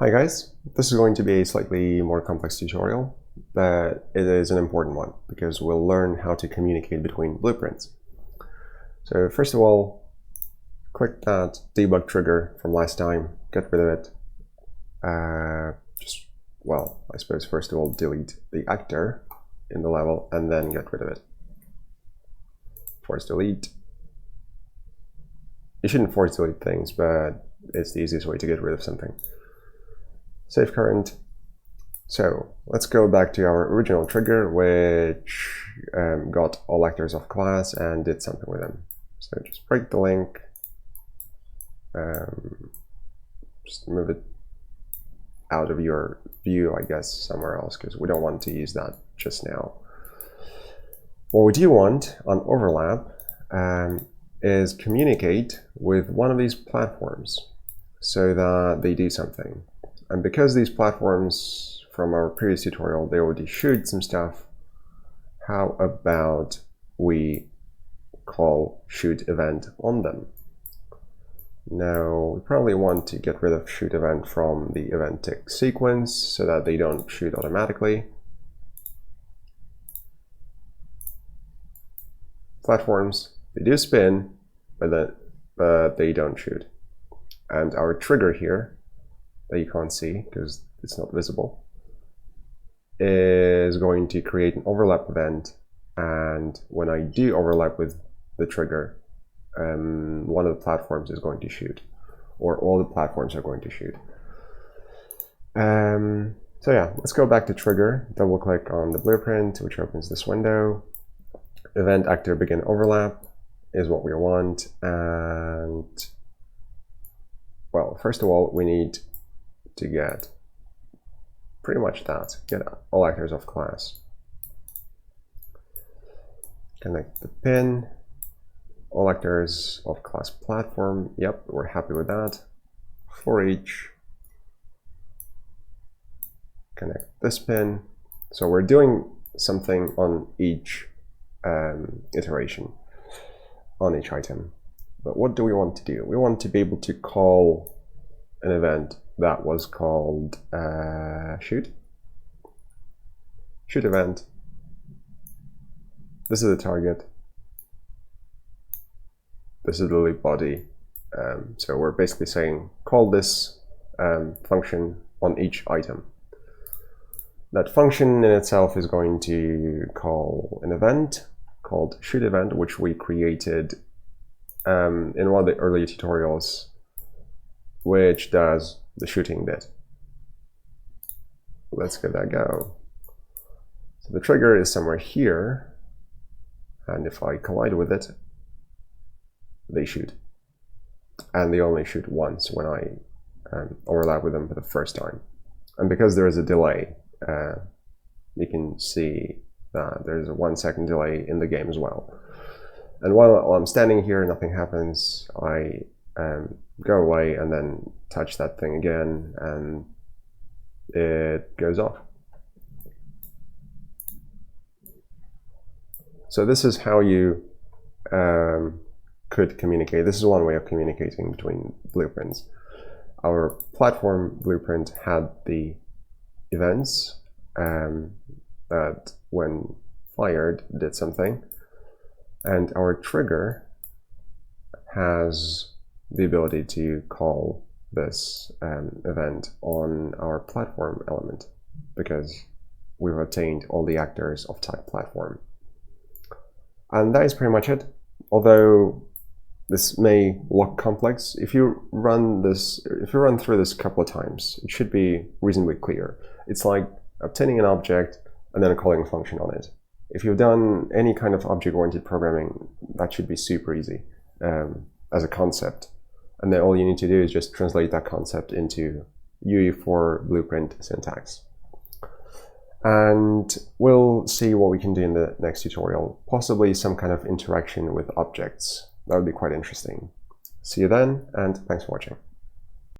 Hi guys, this is going to be a slightly more complex tutorial, but it is an important one because we'll learn how to communicate between blueprints. So first of all, click that debug trigger from last time, get rid of it. I suppose first of all delete the actor in the level and then get rid of it. Force delete. You shouldn't force delete things, but it's the easiest way to get rid of something. Save current. So let's go back to our original trigger, which got all actors of class and did something with them. So just break the link, just move it out of your view, I guess, somewhere else, because we don't want to use that just now. What we do want on overlap is communicate with one of these platforms so that they do something. And because these platforms from our previous tutorial, they already shoot some stuff, how about we call shoot event on them? Now, we probably want to get rid of shoot event from the event tick sequence so that they don't shoot automatically. Platforms, they do spin, but they don't shoot. And our trigger here, that you can't see because it's not visible, is going to create an overlap event, and when I do overlap with the trigger, one of the platforms is going to shoot, or all the platforms are going to shoot. So yeah, let's go back to trigger, double click on the blueprint, which opens this window. Event actor begin overlap is what we want, and well, first of all, we need to get pretty much that, get all actors of class. Connect the pin, all actors of class platform, yep, we're happy with that. For each, connect this pin. So we're doing something on each iteration, on each item. But what do we want to do? We want to be able to call an event that was called shoot event. This is the target. This is the loop body. So we're basically saying call this function on each item. That function in itself is going to call an event called shoot event, which we created in one of the earlier tutorials, which does the shooting bit. Let's give that a go. So the trigger is somewhere here, and if I collide with it, they shoot. And they only shoot once when I overlap with them for the first time. And because there is a delay, you can see that there's a 1 second delay in the game as well. And while I'm standing here, nothing happens. I go away and then touch that thing again, and it goes off. So this is how you could communicate. This is one way of communicating between blueprints. Our platform blueprint had the events that when fired did something, and our trigger has the ability to call this event on our platform element because we've obtained all the actors of type platform. And that is pretty much it. Although this may look complex, if you run through this a couple of times, it should be reasonably clear. It's like obtaining an object and then calling a function on it. If you've done any kind of object-oriented programming, that should be super easy as a concept. And then all you need to do is just translate that concept into UE4 blueprint syntax. And we'll see what we can do in the next tutorial, possibly some kind of interaction with objects. That would be quite interesting. See you then, and thanks for watching.